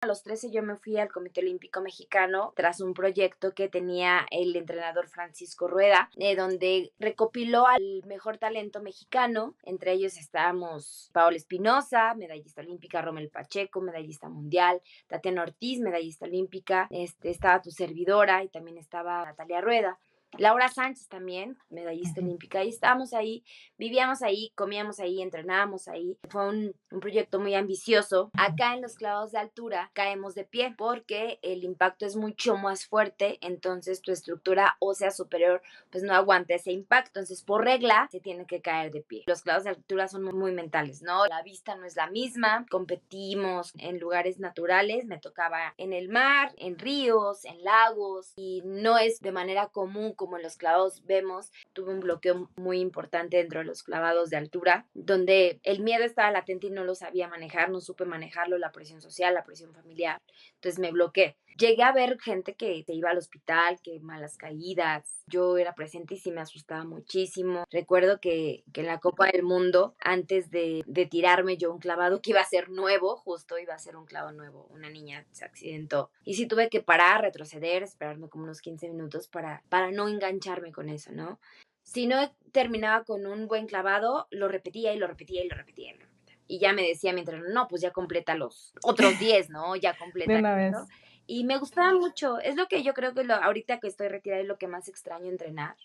A los 13 yo me fui al Comité Olímpico Mexicano tras un proyecto que tenía el entrenador Francisco Rueda, donde recopiló al mejor talento mexicano. Entre ellos estábamos Paola Espinosa, medallista olímpica, Rommel Pacheco, medallista mundial, Tatiana Ortiz, medallista olímpica, estaba tu servidora y también estaba Natalia Rueda. Laura Sánchez también, medallista olímpica, y estábamos ahí, vivíamos ahí, comíamos ahí, entrenábamos ahí. Fue un proyecto muy ambicioso. Acá en los clavados de altura caemos de pie porque el impacto es mucho más fuerte, entonces tu estructura ósea superior pues no aguanta ese impacto, entonces por regla se tiene que caer de pie. Los clavados de altura son muy mentales, ¿no? La vista no es la misma, competimos en lugares naturales, me tocaba en el mar, en ríos, en lagos, y no es de manera común como en los clavados vemos. Tuve un bloqueo muy importante dentro de los clavados de altura, donde el miedo estaba latente y no lo sabía manejar, no supe manejarlo, la presión social, la presión familiar, entonces me bloqueé. Llegué a ver gente que se iba al hospital, que malas caídas. Yo era presente y sí me asustaba muchísimo. Recuerdo que en la Copa del Mundo, antes de tirarme yo un clavado que iba a ser nuevo, justo iba a ser un clavo nuevo, una niña se accidentó. Y sí tuve que parar, retroceder, esperarme como unos 15 minutos para no engancharme con eso, ¿no? Si no terminaba con un buen clavado, lo repetía y lo repetía y lo repetía y lo repetía. Y ya me decía mi entrenador, no, pues ya completa los otros 10, ¿no? Ya De completa una esto. vez. Y me gustaba mucho. Es lo que yo creo que ahorita que estoy retirada es lo que más extraño entrenar.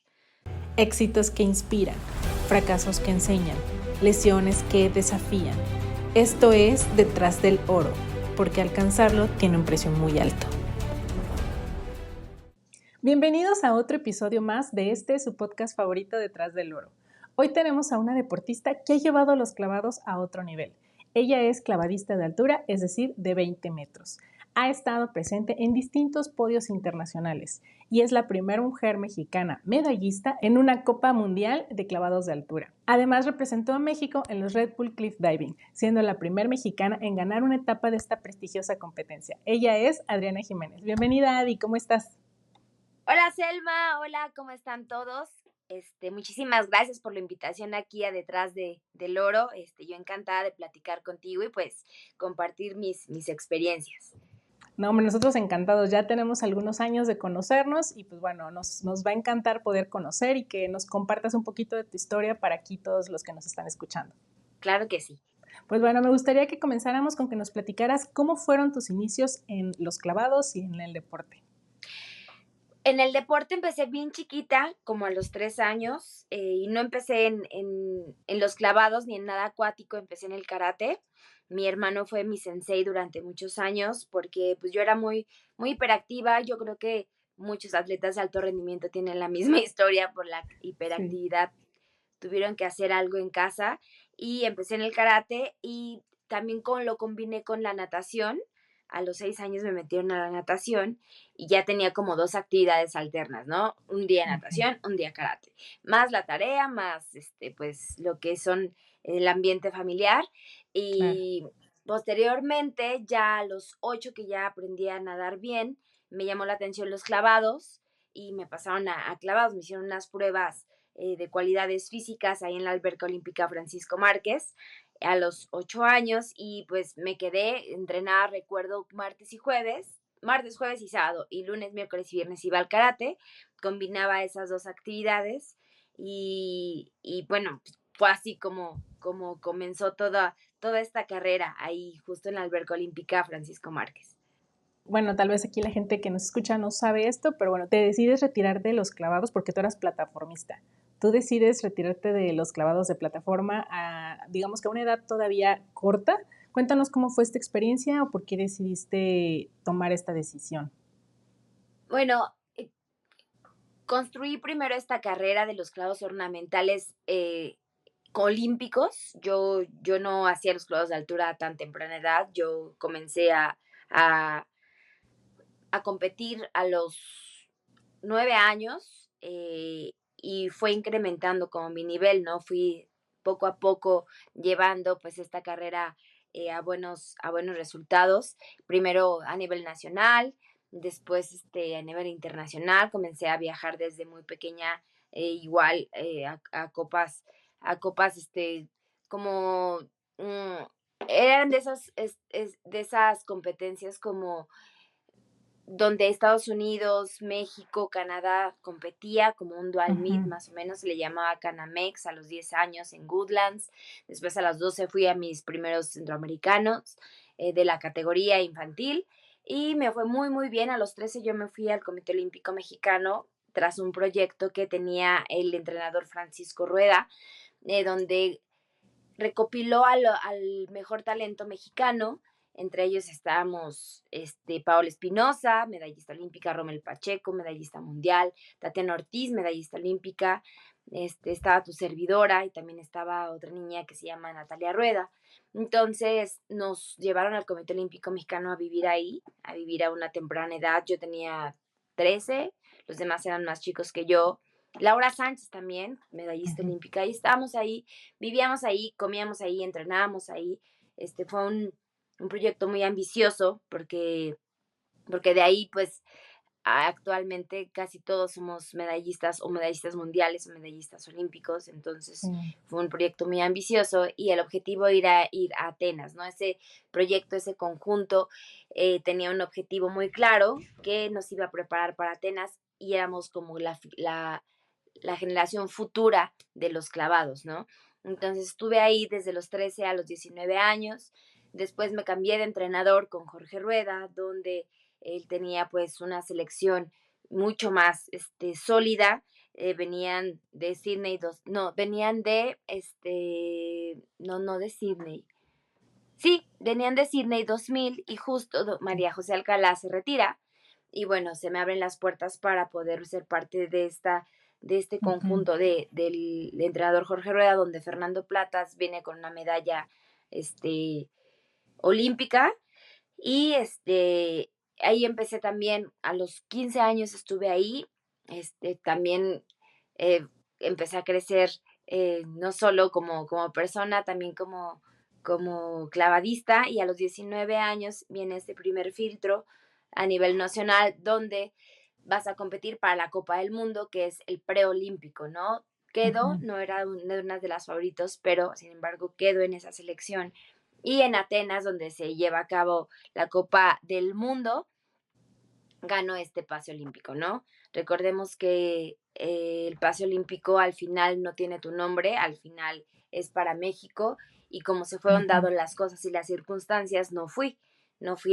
Éxitos que inspiran, fracasos que enseñan, lesiones que desafían. Esto es Detrás del Oro, porque alcanzarlo tiene un precio muy alto. Bienvenidos a otro episodio más de su podcast favorito, Detrás del Oro. Hoy tenemos a una deportista que ha llevado los clavados a otro nivel. Ella es clavadista de altura, es decir, de 20 metros. Ha estado presente en distintos podios internacionales y es la primera mujer mexicana medallista en una Copa Mundial de Clavados de Altura. Además, representó a México en los Red Bull Cliff Diving, siendo la primera mexicana en ganar una etapa de esta prestigiosa competencia. Ella es Adriana Jiménez. Bienvenida, Adi, ¿cómo estás? Hola Selma, hola, ¿cómo están todos? Muchísimas gracias por la invitación aquí a Detrás del Oro. Yo encantada de platicar contigo y pues compartir mis experiencias. No, hombre, nosotros encantados, ya tenemos algunos años de conocernos y pues bueno, nos va a encantar poder conocer y que nos compartas un poquito de tu historia para aquí todos los que nos están escuchando. Claro que sí. Pues bueno, me gustaría que comenzáramos con que nos platicaras cómo fueron tus inicios en los clavados y en el deporte. En el deporte empecé bien chiquita, como a los 3 años, y no empecé en los clavados ni en nada acuático, empecé en el karate. Mi hermano fue mi sensei durante muchos años porque pues yo era muy hiperactiva. Yo creo que muchos atletas de alto rendimiento tienen la misma historia por la Sí. hiperactividad. Tuvieron que hacer algo en casa y empecé en el karate y también lo combiné con la natación. A los 6 años me metieron a la natación y ya tenía como dos actividades alternas, ¿no? Un día Okay. natación, un día karate. Más la tarea, más pues lo que son el ambiente familiar. Claro. Y posteriormente, ya a los 8 que ya aprendí a nadar bien, me llamó la atención los clavados y me pasaron a clavados, me hicieron unas pruebas de cualidades físicas ahí en la alberca olímpica Francisco Márquez a los 8 años y pues me quedé entrenada, recuerdo, martes, jueves y sábado, y lunes, miércoles y viernes iba al karate, combinaba esas dos actividades y bueno, fue así como comenzó toda esta carrera ahí justo en la alberca olímpica Francisco Márquez. Bueno, tal vez aquí la gente que nos escucha no sabe esto, pero bueno, te decides retirar de los clavados porque tú eras plataformista. Tú decides retirarte de los clavados de plataforma a, digamos que a una edad todavía corta. Cuéntanos cómo fue esta experiencia o por qué decidiste tomar esta decisión. Bueno, construí primero esta carrera de los clavos ornamentales olímpicos. Yo no hacía los clavos de altura a tan temprana edad. Yo comencé a, a competir a los 9 años y fue incrementando como mi nivel, ¿no? Fui poco a poco llevando pues esta carrera a buenos resultados. Primero a nivel nacional, después a nivel internacional. Comencé a viajar desde muy pequeña, igual a copas, como eran de esas competencias como donde Estados Unidos, México, Canadá competía como un dual meet, Ujú. más o menos, se le llamaba Canamex a los 10 años en Goodlands. Después a los 12 fui a mis primeros centroamericanos de la categoría infantil y me fue muy, muy bien. A los 13 yo me fui al Comité Olímpico Mexicano tras un proyecto que tenía el entrenador Francisco Rueda, donde recopiló al mejor talento mexicano. Entre ellos estábamos Paola Espinosa, medallista olímpica, Rommel Pacheco, medallista mundial, Tatiana Ortiz, medallista olímpica, estaba tu servidora y también estaba otra niña que se llama Natalia Rueda. Entonces nos llevaron al Comité Olímpico Mexicano a vivir ahí, a vivir a una temprana edad. Yo tenía 13, los demás eran más chicos que yo. Laura Sánchez también, medallista Ujú. olímpica, y estábamos ahí, vivíamos ahí, comíamos ahí, entrenábamos ahí. Fue un proyecto muy ambicioso porque de ahí pues actualmente casi todos somos medallistas o medallistas mundiales o medallistas olímpicos, entonces Sí. fue un proyecto muy ambicioso y el objetivo era ir a Atenas, ¿no? Ese proyecto, ese conjunto tenía un objetivo muy claro que nos iba a preparar para Atenas y éramos como la generación futura de los clavados, ¿no? Entonces estuve ahí desde los 13 a los 19 años. Después me cambié de entrenador con Jorge Rueda, donde él tenía pues una selección mucho más sólida. Venían de Sydney, no, venían de, no de Sydney. Sí, venían de Sydney 2000 y justo María José Alcalá se retira y bueno, se me abren las puertas para poder ser parte de este Ujú. conjunto del entrenador Jorge Rueda, donde Fernando Platas viene con una medalla este, olímpica y ahí empecé también, a los 15 años estuve ahí, también eh, empecé a crecer no solo como persona, también como clavadista y a los 19 años viene este primer filtro a nivel nacional donde vas a competir para la Copa del Mundo, que es el preolímpico, ¿no? Quedo, Ujú. no era una de las favoritos, pero sin embargo quedo en esa selección. Y en Atenas, donde se lleva a cabo la Copa del Mundo, ganó este pase olímpico, ¿no? Recordemos que el pase olímpico al final no tiene tu nombre, al final es para México y como se fueron Ujú. dando las cosas y las circunstancias, no fui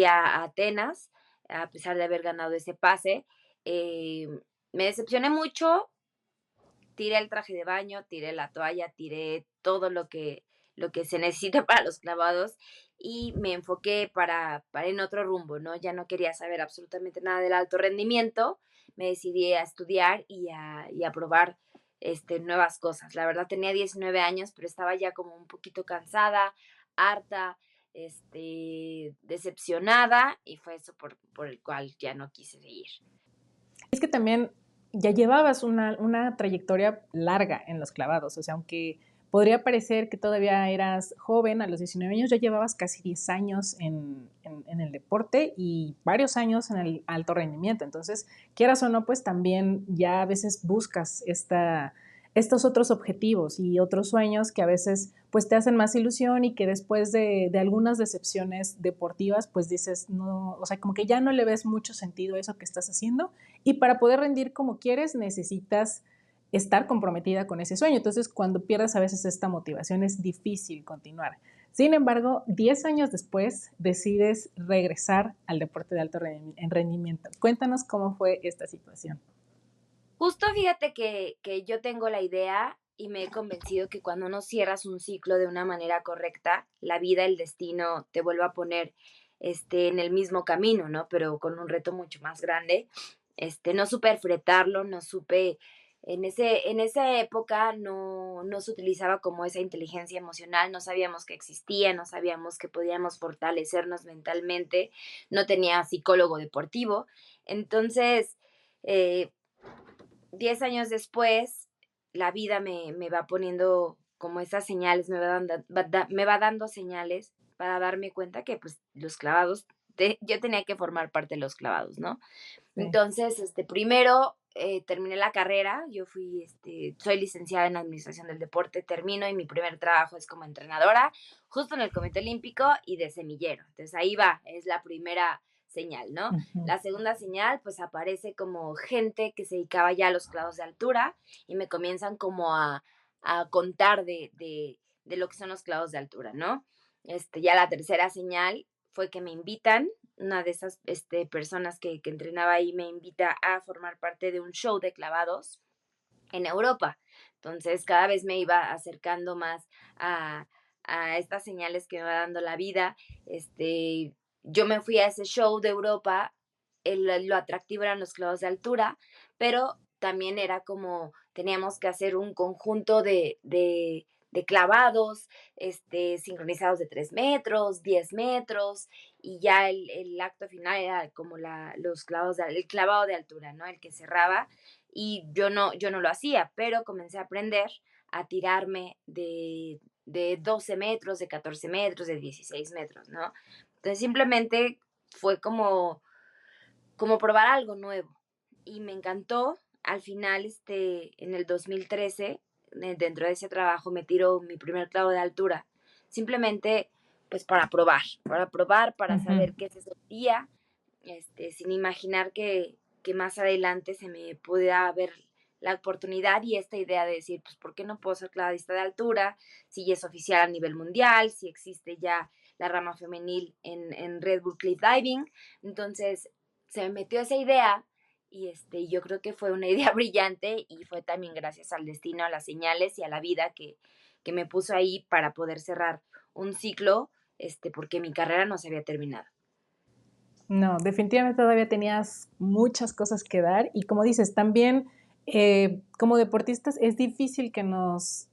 a Atenas, a pesar de haber ganado ese pase. Eh, Me decepcioné mucho, tiré el traje de baño, tiré la toalla, tiré todo lo que se necesita para los clavados y me enfoqué para en otro rumbo, ¿no? Ya no quería saber absolutamente nada del alto rendimiento, me decidí a estudiar y a probar nuevas cosas. La verdad tenía 19 años, pero estaba ya como un poquito cansada, harta, decepcionada y fue eso por el cual ya no quise seguir. Es que también ya llevabas una trayectoria larga en los clavados, o sea, aunque podría parecer que todavía eras joven, a los 19 años ya llevabas casi 10 años en el deporte y varios años en el alto rendimiento. Entonces, quieras o no, pues también ya a veces buscas estos otros objetivos y otros sueños que a veces pues te hacen más ilusión y que después de algunas decepciones deportivas pues dices, no, o sea, como que ya no le ves mucho sentido a eso que estás haciendo y para poder rendir como quieres necesitas estar comprometida con ese sueño. Entonces, cuando pierdes a veces esta motivación es difícil continuar. Sin embargo, 10 años después decides regresar al deporte de alto rendimiento. Cuéntanos cómo fue esta situación. Justo fíjate que yo tengo la idea y me he convencido que cuando no cierras un ciclo de una manera correcta, la vida, el destino te vuelve a poner en el mismo camino, ¿no? Pero con un reto mucho más grande. No supe enfrentarlo, no supe, en esa época no se utilizaba como esa inteligencia emocional, no sabíamos que existía, no sabíamos que podíamos fortalecernos mentalmente, no tenía psicólogo deportivo. Entonces, eh, 10 años después, la vida me va poniendo como esas señales, me va dando señales para darme cuenta que pues los clavados yo tenía que formar parte de los clavados, ¿no? Sí. Entonces, primero terminé la carrera, yo soy licenciada en Administración del Deporte, termino y mi primer trabajo es como entrenadora, justo en el Comité Olímpico y de semillero. Entonces ahí va, es la primera señal, ¿no? Ujú. La segunda señal, pues aparece como gente que se dedicaba ya a los clavos de altura y me comienzan como a contar de lo que son los clavos de altura, ¿no? Ya la tercera señal fue que me invitan, una de esas personas que entrenaba ahí me invita a formar parte de un show de clavados en Europa. Entonces cada vez me iba acercando más a, a estas señales que me va dando la vida. Yo me fui a ese show de Europa, lo atractivo eran los clavados de altura, pero también era como teníamos que hacer un conjunto de clavados sincronizados de 3 metros, 10 metros, y ya el acto final era como los clavos el clavado de altura, ¿no? El que cerraba, y yo no lo hacía, pero comencé a aprender a tirarme de 12 metros, de 14 metros, de 16 metros, ¿no? Entonces simplemente fue como probar algo nuevo y me encantó. Al final, en el 2013, dentro de ese trabajo me tiro mi primer clavo de altura, simplemente pues para probar, para Ujú. saber qué se sentía, sin imaginar que más adelante se me pudiera ver la oportunidad y esta idea de decir, pues, ¿por qué no puedo ser clavadista de altura? Si ya es oficial a nivel mundial, si existe ya la rama femenil en Red Bull Cliff Diving. Entonces, se me metió esa idea y yo creo que fue una idea brillante y fue también gracias al destino, a las señales y a la vida que me puso ahí para poder cerrar un ciclo, porque mi carrera no se había terminado. No, definitivamente todavía tenías muchas cosas que dar y como dices, también como deportistas es difícil que nos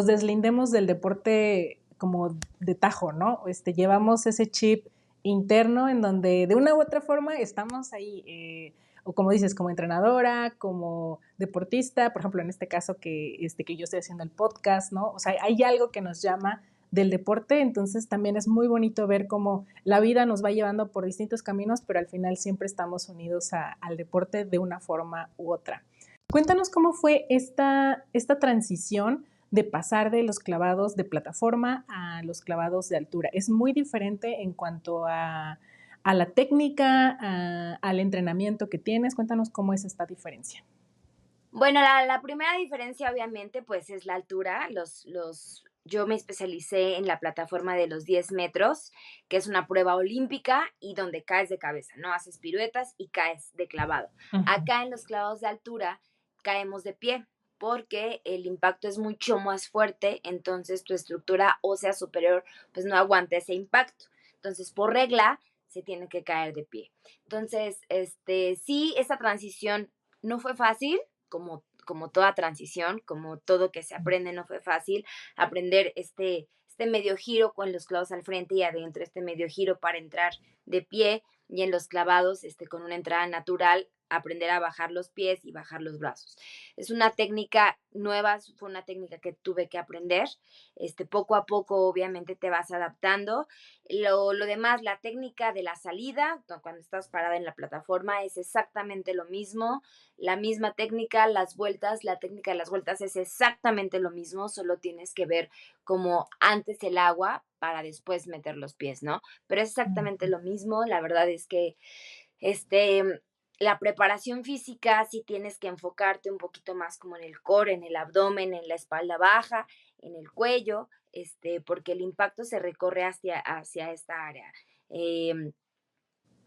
deslindemos del deporte como de tajo, ¿no? Llevamos ese chip interno en donde de una u otra forma estamos ahí, o como dices, como entrenadora, como deportista, por ejemplo, en este caso que yo estoy haciendo el podcast, ¿no? O sea, hay algo que nos llama del deporte, entonces también es muy bonito ver cómo la vida nos va llevando por distintos caminos, pero al final siempre estamos unidos al deporte de una forma u otra. Cuéntanos cómo fue esta transición de pasar de los clavados de plataforma a los clavados de altura. Es muy diferente en cuanto a la técnica, al entrenamiento que tienes. Cuéntanos cómo es esta diferencia. Bueno, la primera diferencia obviamente pues es la altura. Yo me especialicé en la plataforma de los 10 metros, que es una prueba olímpica y donde caes de cabeza, ¿no? Haces piruetas y caes de clavado. Uh-huh. Acá en los clavados de altura caemos de pie porque el impacto es mucho más fuerte, entonces tu estructura ósea superior pues no aguanta ese impacto. Entonces, por regla, se tiene que caer de pie. Entonces, sí, esa transición no fue fácil, como toda transición, como todo que se aprende, no fue fácil. Aprender este medio giro con los clavos al frente y adentro, este medio giro para entrar de pie, y en los clavados, con una entrada natural, aprender a bajar los pies y bajar los brazos. Es una técnica nueva, fue una técnica que tuve que aprender. Poco a poco, obviamente, te vas adaptando. Lo demás, la técnica de la salida, cuando estás parada en la plataforma, es exactamente lo mismo, la misma técnica, las vueltas, la técnica de las vueltas es exactamente lo mismo, solo tienes que ver como antes el agua para después meter los pies, ¿no? Pero es exactamente lo mismo, la verdad es que la preparación física sí tienes que enfocarte un poquito más como en el core, en el abdomen, en la espalda baja, en el cuello, porque el impacto se recorre hacia esta área.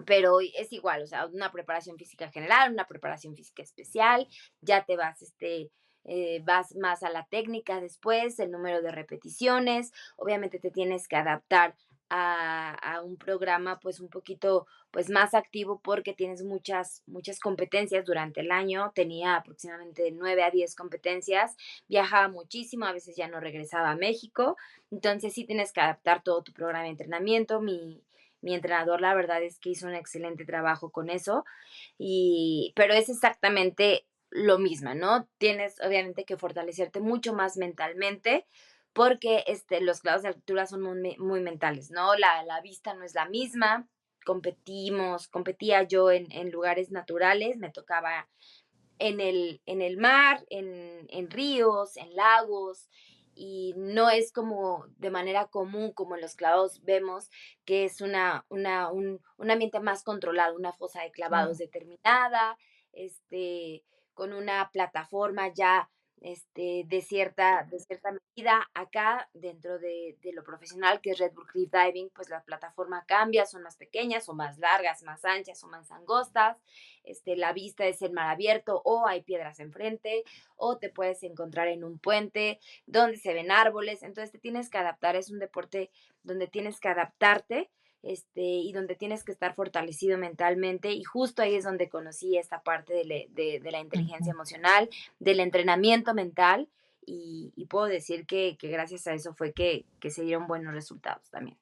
Pero es igual, o sea, una preparación física general, una preparación física especial, ya te vas más a la técnica después, el número de repeticiones, obviamente te tienes que adaptar a un programa pues un poquito pues más activo porque tienes muchas competencias durante el año, tenía aproximadamente de 9 a 10 competencias, viajaba muchísimo, a veces ya no regresaba a México, entonces sí tienes que adaptar todo tu programa de entrenamiento. Mi entrenador, la verdad es que hizo un excelente trabajo con eso, pero es exactamente lo mismo, ¿no? Tienes obviamente que fortalecerte mucho más mentalmente porque los clavos de altura son muy mentales, ¿no? La vista no es la misma, competía yo en lugares naturales, me tocaba en el mar, en ríos, en lagos, y no es como de manera común, como en los clavados vemos, que es un ambiente más controlado, una fosa de clavados Claro. determinada, este, con una plataforma ya de cierta medida. Acá, dentro de lo profesional que es Red Bull Cliff Diving, pues la plataforma cambia, son más pequeñas o más largas, más anchas o más angostas. La vista es el mar abierto o hay piedras enfrente o te puedes encontrar en un puente donde se ven árboles, entonces te tienes que adaptar, es un deporte donde tienes que adaptarte, y donde tienes que estar fortalecido mentalmente, y justo ahí es donde conocí esta parte de la inteligencia Ujú. emocional, del entrenamiento mental, y puedo decir que gracias a eso fue que se dieron buenos resultados también.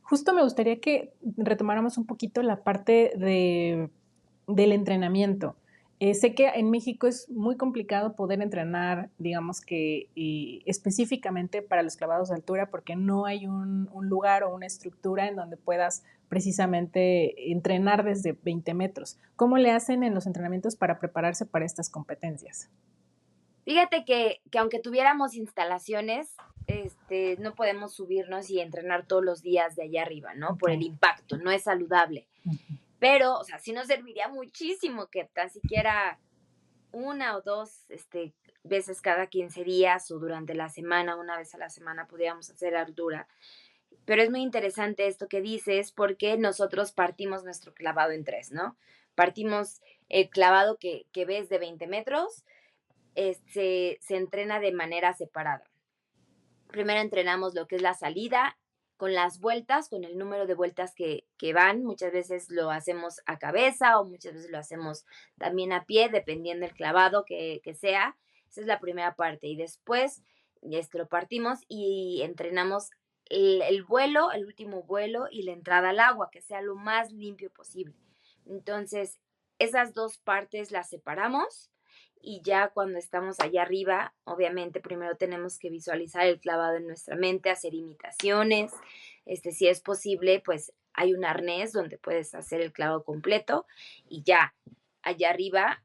Justo me gustaría que retomáramos un poquito la parte del entrenamiento. Sé que en México es muy complicado poder entrenar, digamos que específicamente para los clavados de altura, porque no hay un lugar o una estructura en donde puedas precisamente entrenar desde 20 metros. ¿Cómo le hacen en los entrenamientos para prepararse para estas competencias? Fíjate que aunque tuviéramos instalaciones, no podemos subirnos y entrenar todos los días de allá arriba, ¿no? Ok. Por el impacto, no es saludable. Ujú. Pero, o sea, sí nos serviría muchísimo que tan siquiera una o dos veces cada 15 días o durante la semana, una vez a la semana, pudiéramos hacer altura. Pero es muy interesante esto que dices porque nosotros partimos nuestro clavado en tres, ¿no? Partimos el clavado que ves de 20 metros, se entrena de manera separada. Primero entrenamos lo que es la salida con las vueltas, con el número de vueltas que van. Muchas veces lo hacemos a cabeza o muchas veces lo hacemos también a pie, dependiendo del clavado que sea. Esa es la primera parte. Y después lo partimos y entrenamos el vuelo, el último vuelo y la entrada al agua, que sea lo más limpio posible. Entonces, esas dos partes las separamos y ya cuando estamos allá arriba, obviamente primero tenemos que visualizar el clavado en nuestra mente, hacer imitaciones, si es posible, pues hay un arnés donde puedes hacer el clavado completo y ya allá arriba,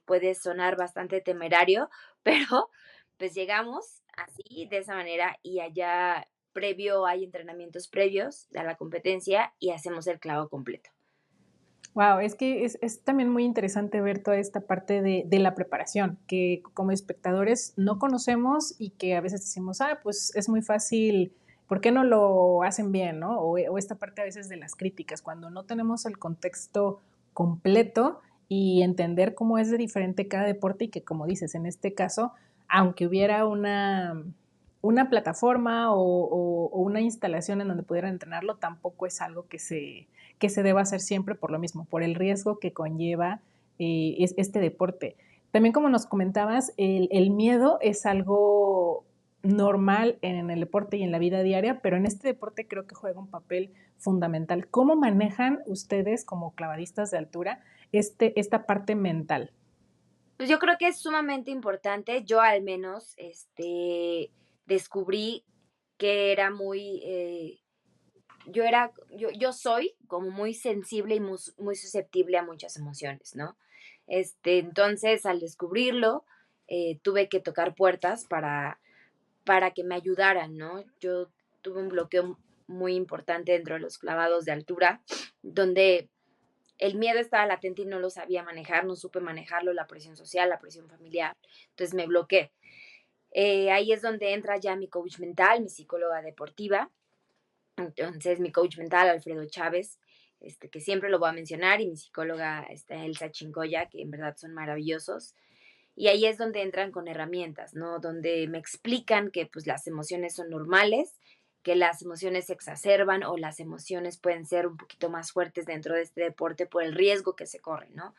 puede sonar bastante temerario, pero pues llegamos así, de esa manera, y allá hay entrenamientos previos a la competencia y hacemos el clavado completo. Wow, es que es también muy interesante ver toda esta parte de la preparación, que como espectadores no conocemos y que a veces decimos, ah, pues es muy fácil, ¿por qué no lo hacen bien, no? O esta parte a veces de las críticas, cuando no tenemos el contexto completo y entender cómo es de diferente cada deporte y que, como dices, en este caso, aunque hubiera una plataforma o una instalación en donde pudieran entrenarlo, tampoco es algo que se deba hacer siempre por lo mismo, por el riesgo que conlleva este deporte. También como nos comentabas, el miedo es algo normal en el deporte y en la vida diaria, pero en este deporte creo que juega un papel fundamental. ¿Cómo manejan ustedes como clavadistas de altura esta parte mental? Pues yo creo que es sumamente importante. Yo al menos, descubrí que era yo soy como muy sensible y muy susceptible a muchas emociones, ¿no? Entonces, al descubrirlo, tuve que tocar puertas para que me ayudaran, ¿no? Yo tuve un bloqueo muy importante dentro de los clavados de altura, donde el miedo estaba latente y no lo sabía manejar, no supe manejarlo, la presión social, la presión familiar, entonces me bloqueé. Ahí es donde entra ya mi coach mental, mi psicóloga deportiva, entonces mi coach mental, Alfredo Chávez, que siempre lo voy a mencionar, y mi psicóloga, Elsa Chincoya, que en verdad son maravillosos. Y ahí es donde entran con herramientas, ¿no? Donde me explican que pues las emociones son normales, que las emociones se exacerban o las emociones pueden ser un poquito más fuertes dentro de este deporte por el riesgo que se corre, ¿no?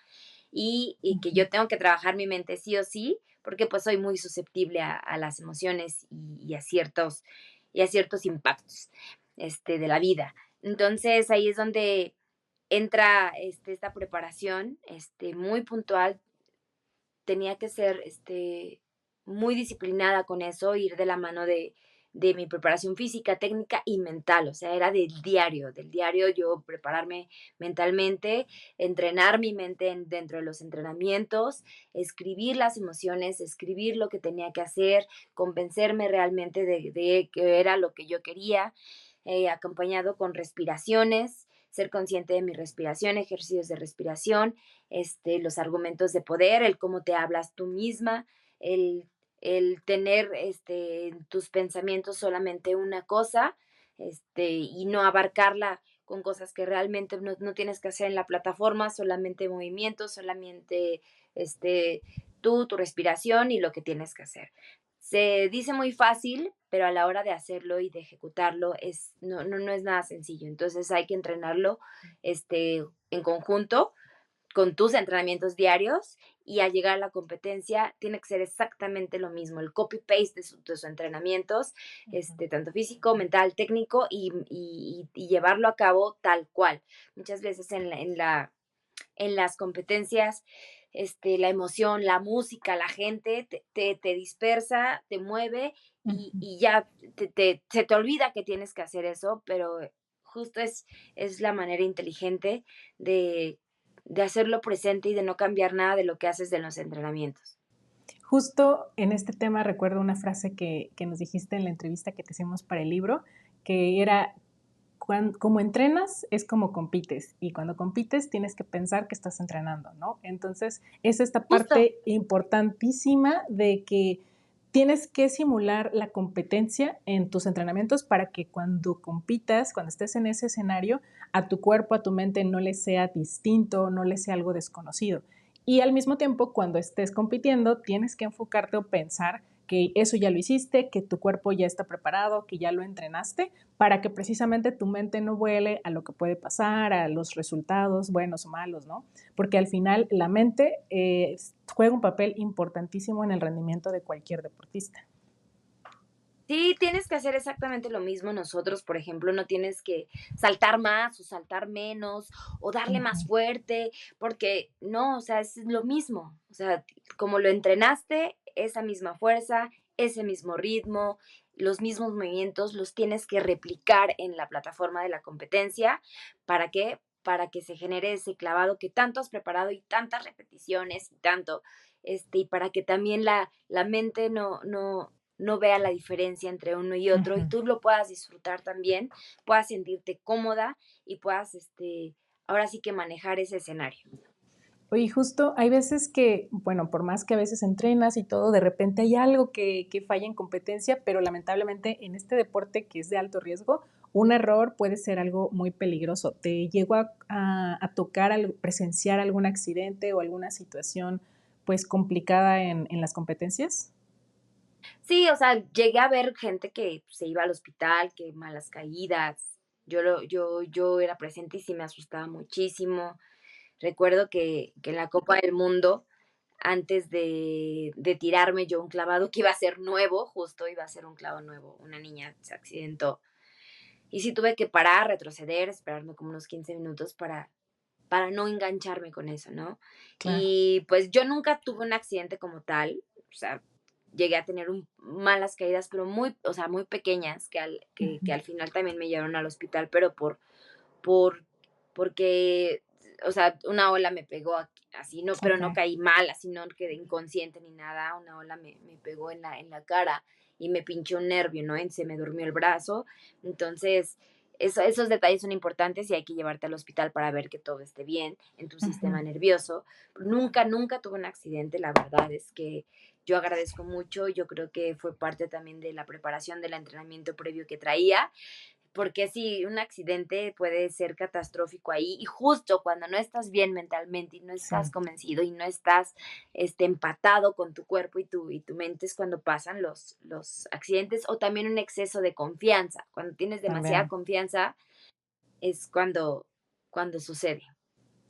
Y que yo tengo que trabajar mi mente sí o sí, porque pues soy muy susceptible a las emociones y a ciertos impactos de la vida. Entonces ahí es donde entra esta preparación muy puntual. Tenía que ser muy disciplinada con eso, ir de la mano de mi preparación física, técnica y mental, o sea, era del diario yo prepararme mentalmente, entrenar mi mente dentro de los entrenamientos, escribir las emociones, escribir lo que tenía que hacer, convencerme realmente de que era lo que yo quería, acompañado con respiraciones, ser consciente de mi respiración, ejercicios de respiración, los argumentos de poder, el cómo te hablas tú misma, el, el tener en tus pensamientos solamente una cosa, y no abarcarla con cosas que realmente no tienes que hacer en la plataforma, solamente movimientos, solamente tú, tu respiración y lo que tienes que hacer. Se dice muy fácil, pero a la hora de hacerlo y de ejecutarlo no es nada sencillo. Entonces hay que entrenarlo en conjunto con tus entrenamientos diarios y al llegar a la competencia tiene que ser exactamente lo mismo, el copy-paste de sus entrenamientos, tanto físico, mental, técnico y llevarlo a cabo tal cual. Muchas veces en las competencias, la emoción, la música, la gente te dispersa, te mueve y ya se te olvida que tienes que hacer eso, pero justo es la manera inteligente de, de hacerlo presente y de no cambiar nada de lo que haces en los entrenamientos. Justo en este tema recuerdo una frase que nos dijiste en la entrevista que te hicimos para el libro, que era, como entrenas es como compites y cuando compites tienes que pensar que estás entrenando, ¿no? Entonces es esta Justo. parte importantísima de que tienes que simular la competencia en tus entrenamientos para que cuando compitas, cuando estés en ese escenario, a tu cuerpo, a tu mente no le sea distinto, no le sea algo desconocido. Y al mismo tiempo, cuando estés compitiendo, tienes que enfocarte o pensar que eso ya lo hiciste, que tu cuerpo ya está preparado, que ya lo entrenaste, para que precisamente tu mente no vuele a lo que puede pasar, a los resultados buenos o malos, ¿no? Porque al final la mente juega un papel importantísimo en el rendimiento de cualquier deportista. Sí, tienes que hacer exactamente lo mismo nosotros, por ejemplo, no tienes que saltar más o saltar menos o darle más fuerte, porque no, o sea, es lo mismo, o sea, como lo entrenaste, esa misma fuerza, ese mismo ritmo, los mismos movimientos, los tienes que replicar en la plataforma de la competencia. ¿Para qué? Para que se genere ese clavado que tanto has preparado y tantas repeticiones y tanto, y para que también la mente no vea la diferencia entre uno y otro y tú lo puedas disfrutar también, puedas sentirte cómoda y puedas, ahora sí que manejar ese escenario. Oye, justo hay veces que, bueno, por más que a veces entrenas y todo, de repente hay algo que falla en competencia, pero lamentablemente en este deporte que es de alto riesgo, un error puede ser algo muy peligroso. ¿Te llegó a tocar, presenciar algún accidente o alguna situación pues complicada en las competencias? Sí, o sea, llegué a ver gente que se iba al hospital, que malas caídas. Yo era presente y sí me asustaba muchísimo. Recuerdo que en la Copa del Mundo, antes de tirarme yo un clavado que iba a ser nuevo, justo iba a ser un clavo nuevo, una niña se accidentó. Y sí tuve que parar, retroceder, esperarme como unos 15 minutos para no engancharme con eso, ¿no? Claro. Y pues yo nunca tuve un accidente como tal, o sea, llegué a tener malas caídas, pero o sea, muy pequeñas, que al final también me llevaron al hospital, pero por, porque, o sea, una ola me pegó así, no, pero no Ok. caí mal, así no quedé inconsciente ni nada, una ola me pegó en la cara y me pinchó un nervio, ¿no? Y se me durmió el brazo. Entonces, esos detalles son importantes y hay que llevarte al hospital para ver que todo esté bien en tu sistema nervioso. Nunca tuve un accidente, la verdad es que yo agradezco mucho, yo creo que fue parte también de la preparación del entrenamiento previo que traía, porque sí, un accidente puede ser catastrófico ahí y justo cuando no estás bien mentalmente y no estás Sí. convencido y no estás empatado con tu cuerpo y tu mente es cuando pasan los accidentes o también un exceso de confianza. Cuando tienes demasiada También. confianza es cuando sucede.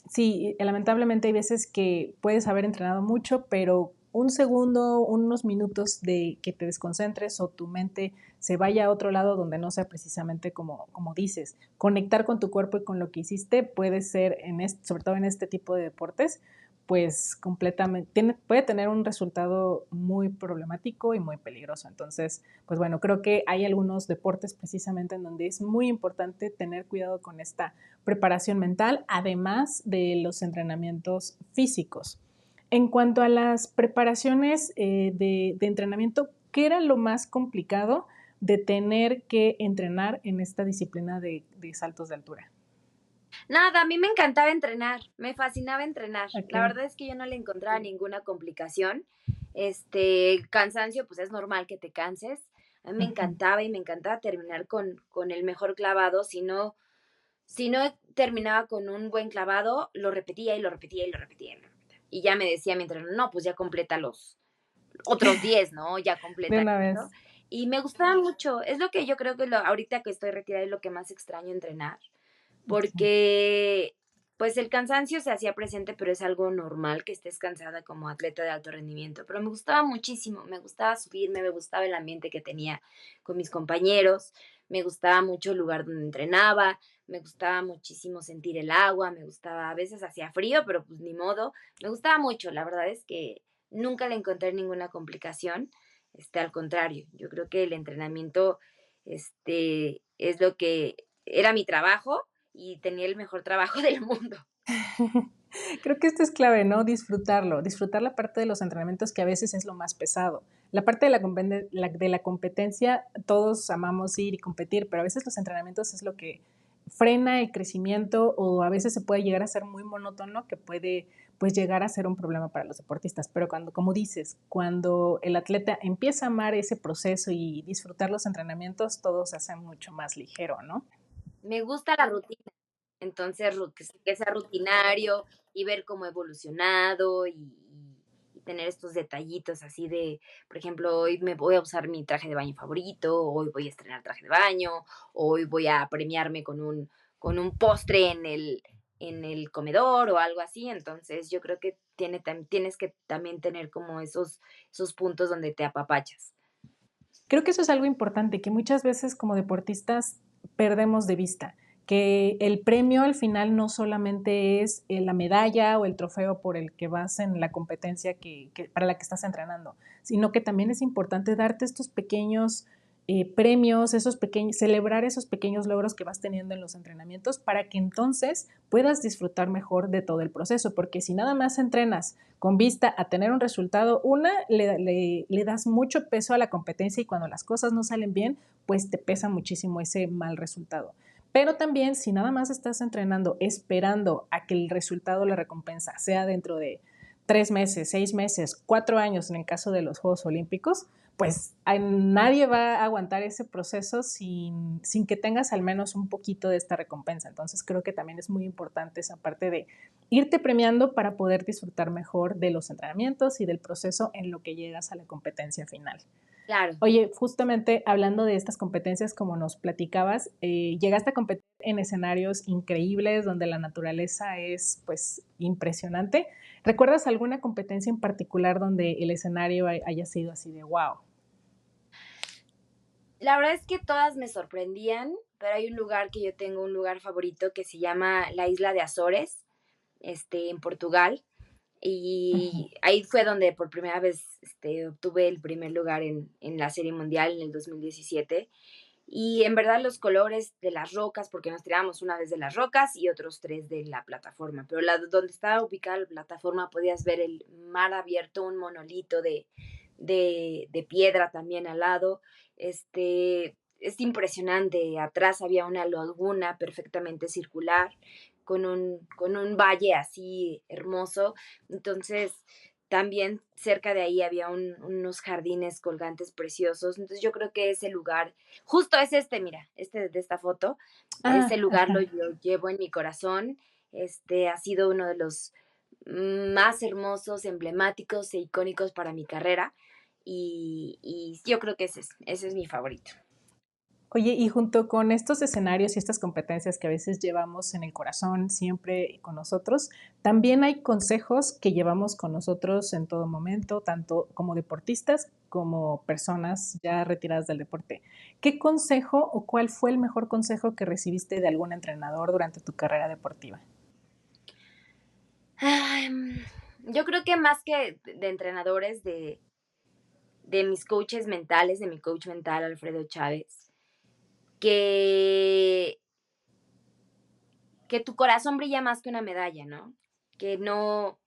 Sí, lamentablemente hay veces que puedes haber entrenado mucho, pero un segundo, unos minutos de que te desconcentres o tu mente se vaya a otro lado donde no sea precisamente como dices. Conectar con tu cuerpo y con lo que hiciste puede ser, sobre todo en este tipo de deportes, pues completamente, puede tener un resultado muy problemático y muy peligroso. Entonces, pues bueno, creo que hay algunos deportes precisamente en donde es muy importante tener cuidado con esta preparación mental, además de los entrenamientos físicos. En cuanto a las preparaciones de entrenamiento, ¿qué era lo más complicado de tener que entrenar en esta disciplina de saltos de altura? Nada, a mí me encantaba entrenar, me fascinaba entrenar. La Ok. verdad es que yo no le encontraba ninguna complicación. Cansancio, pues es normal que te canses. A mí me Ujú. encantaba y me encantaba terminar con el mejor clavado. Si no terminaba con un buen clavado, lo repetía y lo repetía y lo repetía y lo repetía. Y ya me decía mi entrenador, no, pues ya completa los otros 10, ¿no? Ya De completa una esto. vez. Y me gustaba mucho. Es lo que yo creo que ahorita que estoy retirada es lo que más extraño entrenar Ok. porque pues el cansancio se hacía presente, pero es algo normal que estés cansada como atleta de alto rendimiento. Pero me gustaba muchísimo, me gustaba subirme, me gustaba el ambiente que tenía con mis compañeros, me gustaba mucho el lugar donde entrenaba, me gustaba muchísimo sentir el agua, me gustaba, a veces hacía frío, pero pues ni modo, me gustaba mucho, la verdad es que nunca le encontré ninguna complicación, al contrario, yo creo que el entrenamiento, es lo que era mi trabajo y tenía el mejor trabajo del mundo. Creo que esto es clave, ¿no? Disfrutarlo, disfrutar la parte de los entrenamientos que a veces es lo más pesado. La parte de la competencia, todos amamos ir y competir, pero a veces los entrenamientos es lo que frena el crecimiento o a veces se puede llegar a ser muy monótono que puede pues llegar a ser un problema para los deportistas. Pero cuando, como dices, cuando el atleta empieza a amar ese proceso y disfrutar los entrenamientos, todo se hace mucho más ligero, ¿no? Me gusta la rutina, entonces que sea rutinario y ver cómo ha evolucionado y tener estos detallitos así de, por ejemplo, hoy me voy a usar mi traje de baño favorito, hoy voy a estrenar traje de baño, hoy voy a premiarme con un postre en el comedor o algo así. Entonces yo creo que tienes que también tener como esos puntos donde te apapachas. Creo que eso es algo importante, que muchas veces como deportistas perdemos de vista, que el premio al final no solamente es la medalla o el trofeo por el que vas en la competencia para la que estás entrenando, sino que también es importante darte estos pequeños premios, celebrar esos pequeños logros que vas teniendo en los entrenamientos para que entonces puedas disfrutar mejor de todo el proceso, porque si nada más entrenas con vista a tener un resultado, le das mucho peso a la competencia y cuando las cosas no salen bien, pues te pesa muchísimo ese mal resultado. Pero también si nada más estás entrenando esperando a que el resultado, la recompensa, sea dentro de 3 meses, 6 meses, 4 años en el caso de los Juegos Olímpicos, pues nadie va a aguantar ese proceso sin que tengas al menos un poquito de esta recompensa. Entonces creo que también es muy importante esa parte de irte premiando para poder disfrutar mejor de los entrenamientos y del proceso en lo que llegas a la competencia final. Claro. Oye, justamente hablando de estas competencias, como nos platicabas, llegaste a competir en escenarios increíbles donde la naturaleza es pues impresionante. ¿Recuerdas alguna competencia en particular donde el escenario haya sido así de wow? La verdad es que todas me sorprendían, pero hay un lugar que yo tengo un lugar favorito que se llama la isla de Azores, en Portugal. Ujú. Y ahí fue donde por primera vez obtuve el primer lugar en la Serie Mundial en el 2017. Y en verdad los colores de las rocas, porque nos tirábamos una vez de las rocas y otros tres de la plataforma, pero donde estaba ubicada la plataforma podías ver el mar abierto, un monolito de piedra también al lado. Es impresionante, atrás había una laguna perfectamente circular con un valle así hermoso. Entonces, también cerca de ahí había unos jardines colgantes preciosos. Entonces, yo creo que ese lugar, justo es mira, de esta foto, ese Ah, lugar lo ajá. yo llevo en mi corazón. Ha sido uno de los más hermosos, emblemáticos e icónicos para mi carrera. Y yo creo que ese es mi favorito. Oye, y junto con estos escenarios y estas competencias que a veces llevamos en el corazón siempre con nosotros, también hay consejos que llevamos con nosotros en todo momento, tanto como deportistas como personas ya retiradas del deporte. ¿Qué consejo o cuál fue el mejor consejo que recibiste de algún entrenador durante tu carrera deportiva? Ay, Yo creo que más que de entrenadores, de mis coaches mentales, de mi coach mental, Alfredo Chávez, que, que tu corazón brilla más que una medalla, ¿no? Que no,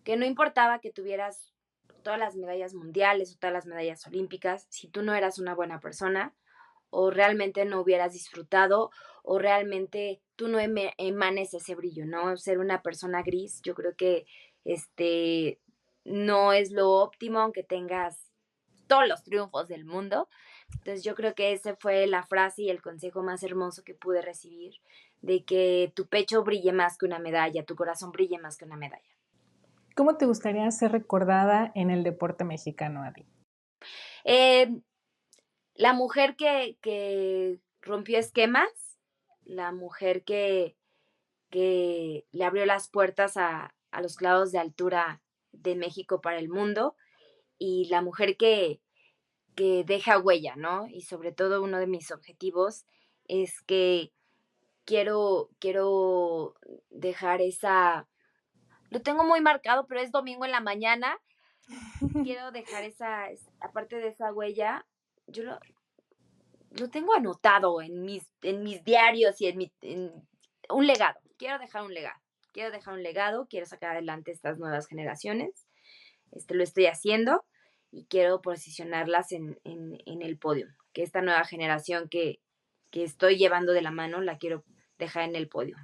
que no importaba que tuvieras todas las medallas mundiales o todas las medallas olímpicas, si tú no eras una buena persona o realmente no hubieras disfrutado o realmente tú no emanes ese brillo, ¿no? Ser una persona gris, yo creo que este no es lo óptimo, aunque tengas todos los triunfos del mundo. Entonces yo creo que esa fue la frase y el consejo más hermoso que pude recibir, de que tu pecho brille más que una medalla, tu corazón brille más que una medalla. ¿Cómo te gustaría ser recordada en el deporte mexicano, Adi? Eh, la mujer que rompió esquemas, la mujer que le abrió las puertas a los clavos de altura de México para el mundo y la mujer que deja huella, ¿no? Y sobre todo uno de mis objetivos es que quiero dejar esa, lo tengo muy marcado, pero es domingo en la mañana, quiero dejar esa, aparte de esa huella, yo lo tengo anotado en mis diarios y un legado. Quiero dejar un legado. Quiero dejar un legado, quiero sacar adelante estas nuevas generaciones. Lo estoy haciendo y quiero posicionarlas en el podio. Que esta nueva generación que estoy llevando de la mano la quiero dejar en el podio.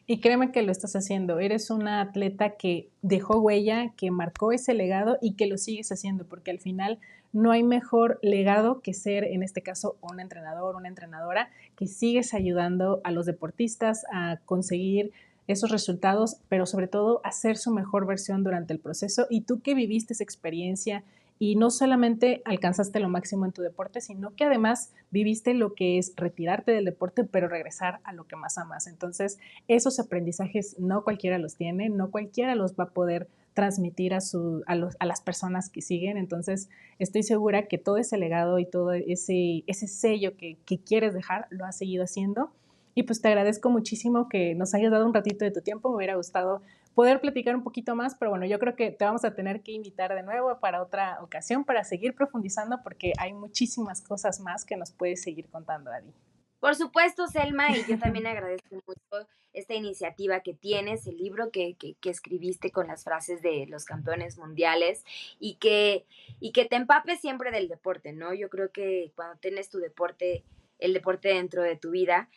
Y créeme que lo estás haciendo. Eres una atleta que dejó huella, que marcó ese legado y que lo sigues haciendo, porque al final no hay mejor legado que ser, en este caso, un entrenador, una entrenadora, que sigues ayudando a los deportistas a conseguir esos resultados, pero sobre todo a ser su mejor versión durante el proceso. Y tú que viviste esa experiencia y no solamente alcanzaste lo máximo en tu deporte, sino que además viviste lo que es retirarte del deporte, pero regresar a lo que más amas. Entonces, esos aprendizajes no cualquiera los tiene, no cualquiera los va a poder transmitir a las personas que siguen. Entonces, estoy segura que todo ese legado y todo ese sello que quieres dejar, lo has seguido haciendo. Y pues te agradezco muchísimo que nos hayas dado un ratito de tu tiempo. Me hubiera gustado poder platicar un poquito más, pero bueno, yo creo que te vamos a tener que invitar de nuevo para otra ocasión para seguir profundizando porque hay muchísimas cosas más que nos puedes seguir contando, Adi. Por supuesto, Selma, y yo también agradezco mucho esta iniciativa que tienes, el libro que escribiste con las frases de los campeones mundiales y que te empapes siempre del deporte, ¿no? Yo creo que cuando tienes tu deporte, el deporte dentro de tu vida,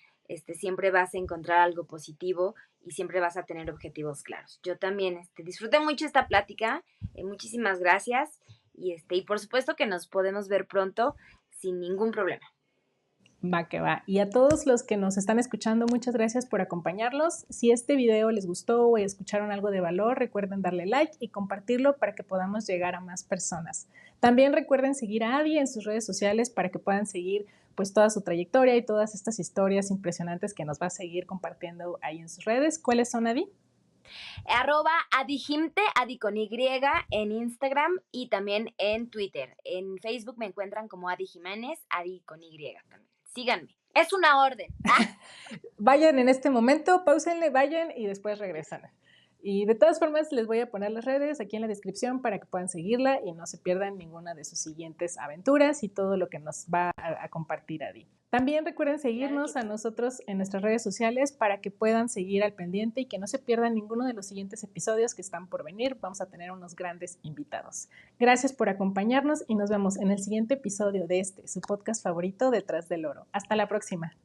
siempre vas a encontrar algo positivo y siempre vas a tener objetivos claros. Yo también disfruté mucho esta plática, muchísimas gracias y por supuesto que nos podemos ver pronto sin ningún problema. Va que va. Y a todos los que nos están escuchando, muchas gracias por acompañarlos. Si este video les gustó o escucharon algo de valor, recuerden darle like y compartirlo para que podamos llegar a más personas. También recuerden seguir a Adi en sus redes sociales para que puedan seguir pues toda su trayectoria y todas estas historias impresionantes que nos va a seguir compartiendo ahí en sus redes. ¿Cuáles son, Adi? @adijimte, Adi con Y, en Instagram y también en Twitter. En Facebook me encuentran como Adi Jiménez, Adi con Y también. Síganme. Es una orden. Vayan en este momento, pausenle, vayan y después regresan. Y de todas formas les voy a poner las redes aquí en la descripción para que puedan seguirla y no se pierdan ninguna de sus siguientes aventuras y todo lo que nos va a compartir Adi. También recuerden seguirnos a nosotros en nuestras redes sociales para que puedan seguir al pendiente y que no se pierdan ninguno de los siguientes episodios que están por venir. Vamos a tener unos grandes invitados. Gracias por acompañarnos y nos vemos en el siguiente episodio de su podcast favorito, Detrás del Oro. Hasta la próxima.